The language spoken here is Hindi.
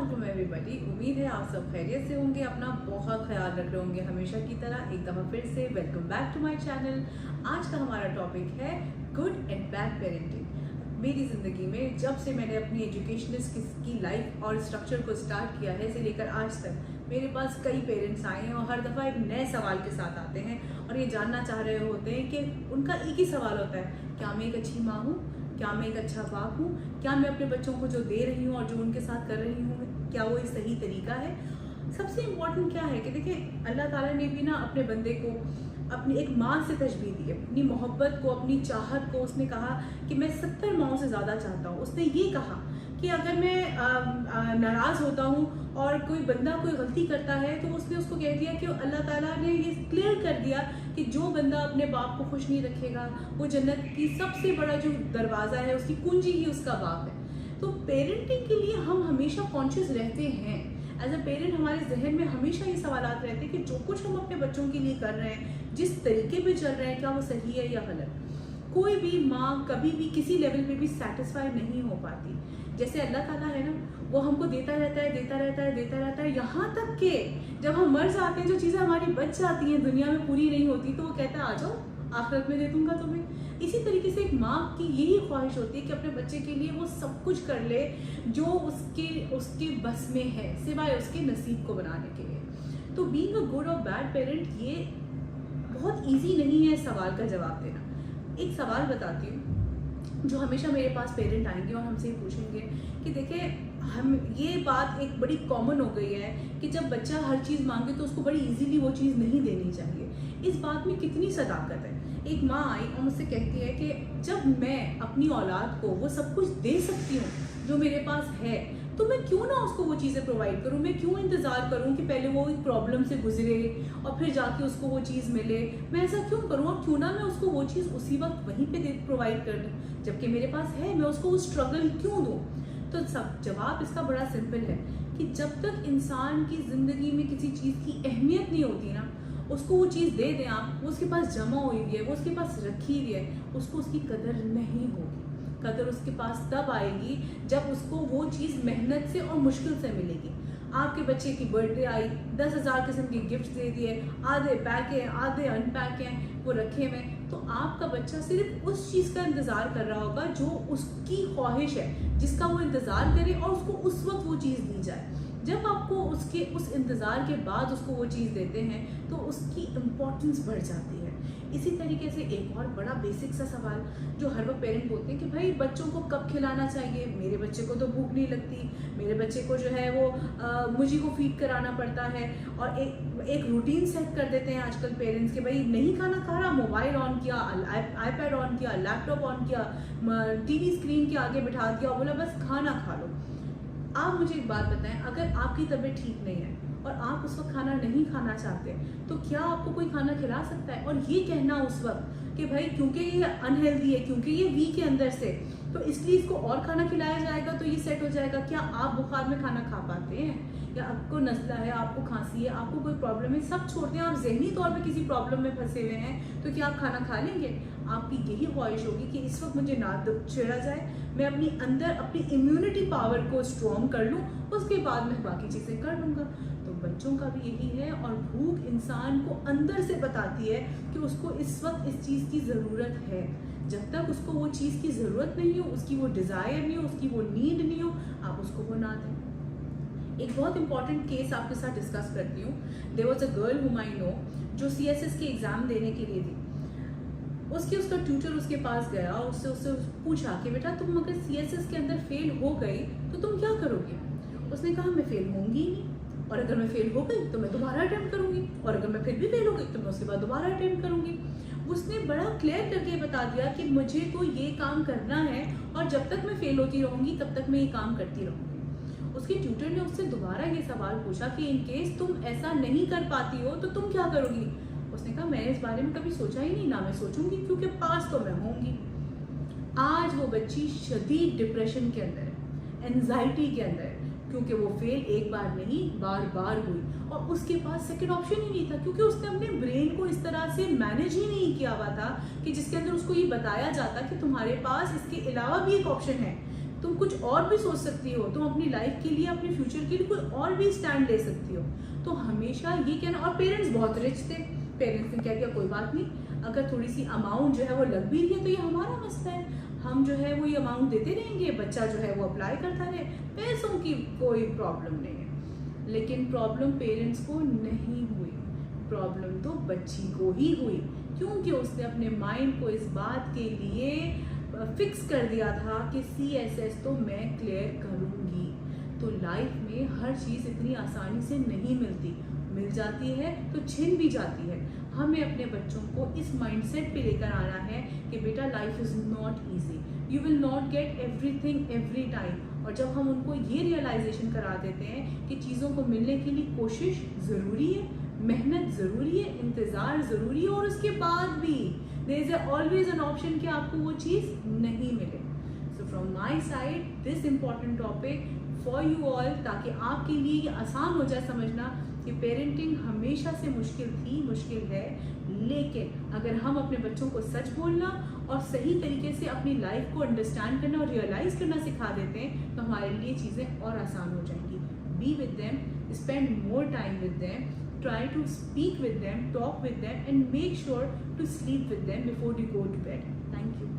Welcome everybody. उम्मीद है आप सब खैरियत से होंगे, अपना बहुत ख्याल रख रहे होंगे हमेशा की तरह। एक दफ़ा फिर से welcome back to my channel. आज का हमारा टॉपिक है गुड एंड बैड पेरेंटिंग। मेरी ज़िंदगी में जब से मैंने अपनी एजुकेशनिस्ट की लाइफ और स्ट्रक्चर को स्टार्ट किया है से लेकर आज तक मेरे पास कई पेरेंट्स आए हैं और हर दफ़ा एक नए सवाल के साथ आते हैं और ये जानना चाह रहे होते हैं कि उनका एक ही सवाल होता है, क्या मैं एक अच्छी माँ हूँ, क्या मैं एक अच्छा बाप हूँ, क्या मैं अपने बच्चों को जो दे रही हूँ और जो उनके साथ कर रही हूँ क्या वो सही तरीका है। सबसे इम्पोर्टेंट क्या है कि देखिए, अल्लाह ताला ने भी ना अपने बंदे को अपनी एक माँ से तशबीह दी है, अपनी मोहब्बत को, अपनी चाहत को। उसने कहा कि मैं 70 माओं से ज़्यादा चाहता हूँ। उसने ये कहा कि अगर मैं नाराज़ होता हूँ और कोई बंदा कोई गलती करता है तो उसने उसको कह दिया कि अल्लाह ताला ने ये क्लियर कर दिया कि जो बंदा अपने बाप को खुश नहीं रखेगा वो जन्नत की सबसे बड़ा जो दरवाज़ा है उसकी कुंजी ही उसका बाप है। तो पेरेंटिंग के लिए हम हमेशा कॉन्शियस रहते हैं। एज अ पेरेंट हमारे जहन में हमेशा ये सवालात रहते हैं कि जो कुछ हम अपने बच्चों के लिए कर रहे हैं, जिस तरीके पे चल रहे हैं, क्या वो सही है या गलत। कोई भी माँ कभी भी किसी लेवल पे भी सेटिस्फाई नहीं हो पाती। जैसे अल्लाह ताला है ना, वो हमको देता रहता है, देता रहता है, देता रहता है, यहाँ तक कि जब हम मर जाते हैं, जो चीज़ें हमारी बच जाती हैं, दुनिया में पूरी नहीं होती, तो वो कहता है आ जाओ आखिरत में दे दूंगा तुम्हें। इसी तरीके से एक माँ की यही ख्वाहिश होती है कि अपने बच्चे के लिए वो सब कुछ कर ले जो उसके बस में है, सिवाय उसके नसीब को बनाने के लिए। तो बीइंग अ गुड और बैड पेरेंट ये बहुत ईजी नहीं है सवाल का जवाब देना। एक सवाल बताती हूँ जो हमेशा मेरे पास पेरेंट आएंगे और हमसे पूछेंगे कि देखिए, हम ये बात एक बड़ी कॉमन हो गई है कि जब बच्चा हर चीज़ मांगे तो उसको बड़ी इजीली वो चीज़ नहीं देनी चाहिए। इस बात में कितनी सदाकत है। एक माँ आई और मुझसे कहती है कि जब मैं अपनी औलाद को वो सब कुछ दे सकती हूँ जो मेरे पास है, तो मैं क्यों ना उसको वो चीज़ें प्रोवाइड करूँ। मैं क्यों इंतज़ार करूँ कि पहले वो एक प्रॉब्लम से गुजरे और फिर जाके उसको वो चीज़ मिले। मैं ऐसा क्यों करूँ और क्यों ना मैं उसको वो चीज़ उसी वक्त वहीं पे प्रोवाइड कर दूँ, जबकि मेरे पास है। मैं उसको वो स्ट्रगल क्यों दूँ। तो सब जवाब इसका बड़ा सिंपल है कि जब तक इंसान की ज़िंदगी में किसी चीज़ की अहमियत नहीं होती ना, उसको वो चीज़ दे दें आप, वो उसके पास जमा हुई हुई है, वो उसके पास रखी हुई है, उसको उसकी कदर नहीं होगी। कदर उसके पास तब आएगी जब उसको वो चीज़ मेहनत से और मुश्किल से मिलेगी। आपके बच्चे की बर्थडे आई, 10,000 किस्म के गिफ्ट दे दिए, आधे पैक हैं, आधे अनपैक हैं, वो रखे हुए, तो आपका बच्चा सिर्फ उस चीज़ का इंतज़ार कर रहा होगा जो उसकी ख्वाहिश है, जिसका वो इंतज़ार करे और उसको उस वक्त वो चीज़ दी जाए। जब आपको उसके उस इंतज़ार के बाद उसको वो चीज़ देते हैं तो उसकी इम्पोर्टेंस बढ़ जाती है। इसी तरीके से एक और बड़ा बेसिक सा सवाल जो हर वक्त पेरेंट बोलते हैं कि भाई बच्चों को कब खिलाना चाहिए। मेरे बच्चे को तो भूख नहीं लगती, मेरे बच्चे को जो है वो मुझे को फीड कराना पड़ता है। और एक रूटीन सेट कर देते हैं आजकल पेरेंट्स के, भाई नहीं खाना खा रहा, मोबाइल ऑन किया, आईपैड ऑन किया, लैपटॉप ऑन किया, टीवी स्क्रीन के आगे बिठा दिया और बोला बस खाना खा लो। आप मुझे एक बात बताएं, अगर आपकी तबीयत ठीक नहीं है और आप उस वक्त खाना नहीं खाना चाहते तो क्या आपको कोई खाना खिला सकता है। और ये कहना उस वक्त कि भाई क्योंकि ये अनहेल्दी है, क्योंकि ये वीक है अंदर से, तो इसलिए इसको और खाना खिलाया जाएगा तो ये सेट हो जाएगा। क्या आप बुखार में खाना खा पाते हैं? या आपको नज़ला है, आपको खांसी है, आपको कोई प्रॉब्लम है, सब छोड़ते हैं, आप जहनी तौर पे किसी प्रॉब्लम में फंसे हुए हैं, तो क्या आप खाना खा लेंगे? आपकी यही ख्वाहिश होगी कि इस वक्त मुझे ना छेड़ा जाए, मैं अपनी अंदर अपनी इम्यूनिटी पावर को स्ट्रॉन्ग कर लूँ, उसके बाद मैं बाकी चीज़ें कर लूँगा। तो बच्चों का भी यही है। और भूख इंसान को अंदर से बताती है कि उसको इस वक्त इस चीज़ की ज़रूरत है। जब तक उसको वो चीज़ की ज़रूरत नहीं हो, उसकी वो डिज़ायर नहीं हो, उसकी वो नीड नहीं हो, आप उसको वो ना दें। एक बहुत इंपॉर्टेंट केस आपके साथ डिस्कस करती हूँ। देयर वाज अ गर्ल हुम आई नो जो CSS के एग्ज़ाम देने के लिए थी। उसका ट्यूटर उसके पास गया और उससे पूछा कि बेटा तुम अगर CSS के अंदर फेल हो गई तो तुम क्या करोगे। उसने कहा मैं फेल होंगी ही नहीं, और अगर मैं फेल हो गई तो मैं दोबारा अटेम्प्ट करूंगी, और अगर मैं फिर भी फेल हो गई तो मैं उसके बाद दोबारा अटेम्प्ट करूंगी। उसने बड़ा क्लियर करके बता दिया कि मुझे तो ये काम करना है और जब तक मैं फेल होती रहूंगी तब तक मैं ये काम करती रहूंगी। उसके ट्यूटर ने उससे दोबारा ये सवाल पूछा कि इन केस तुम ऐसा नहीं कर पाती हो तो तुम क्या करोगी। उसने कहा मैंने इस बारे में कभी सोचा ही नहीं, ना मैं सोचूंगी, क्योंकि पास तो मैं होंगी। आज वो बच्ची शदीद डिप्रेशन के अंदर है, एंजाइटी के अंदर है, क्योंकि वो फेल एक बार नहीं बार बार हुई और उसके पास सेकंड ऑप्शन ही नहीं था, क्योंकि उसने अपने ब्रेन को इस तरह से मैनेज ही नहीं किया हुआ था कि जिसके अंदर उसको ये बताया जाता कि तुम्हारे पास इसके अलावा भी एक ऑप्शन है। तुम कुछ और भी सोच सकती हो, तुम अपनी लाइफ के लिए, अपने फ्यूचर के लिए कोई और भी स्टैंड ले सकती हो। तो हमेशा ये कहना, और पेरेंट्स बहुत रिच थे, पेरेंट्स ने क्या किया, कोई बात नहीं, अगर थोड़ी सी अमाउंट जो है वो लग भी रही है तो ये हमारा मसला है, हम जो है वो ये अमाउंट देते रहेंगे, बच्चा जो है वो अप्लाई करता रहे, पैसों की कोई प्रॉब्लम नहीं है। लेकिन प्रॉब्लम पेरेंट्स को नहीं हुई, प्रॉब्लम तो बच्ची को ही हुई, क्योंकि उसने अपने माइंड को इस बात के लिए फिक्स कर दिया था कि CSS तो मैं क्लियर करूँगी। तो लाइफ में हर चीज़ इतनी आसानी से नहीं मिलती, मिल जाती है तो छिन भी जाती है। हमें अपने बच्चों को इस माइंडसेट पे लेकर आना है कि बेटा life is not easy, you will not get everything every time. और जब हम उनको ये रियलाइजेशन करा देते हैं कि चीज़ों को मिलने के लिए कोशिश ज़रूरी है, मेहनत ज़रूरी है, इंतज़ार ज़रूरी है, और उसके बाद भी there is always an option कि आपको वो चीज़ नहीं मिले। So from my side this important topic for you all, ताकि आपके लिए ये आसान हो जाए समझना कि पेरेंटिंग हमेशा से मुश्किल थी, मुश्किल है, लेकिन अगर हम अपने बच्चों को सच बोलना और सही तरीके से अपनी लाइफ को अंडरस्टैंड करना और रियलाइज करना सिखा देते हैं तो हमारे लिए चीज़ें और आसान हो जाएंगी। Be with them, spend more time with them, try to speak with them, talk with them, and make sure to sleep with them before you go to bed. Thank you.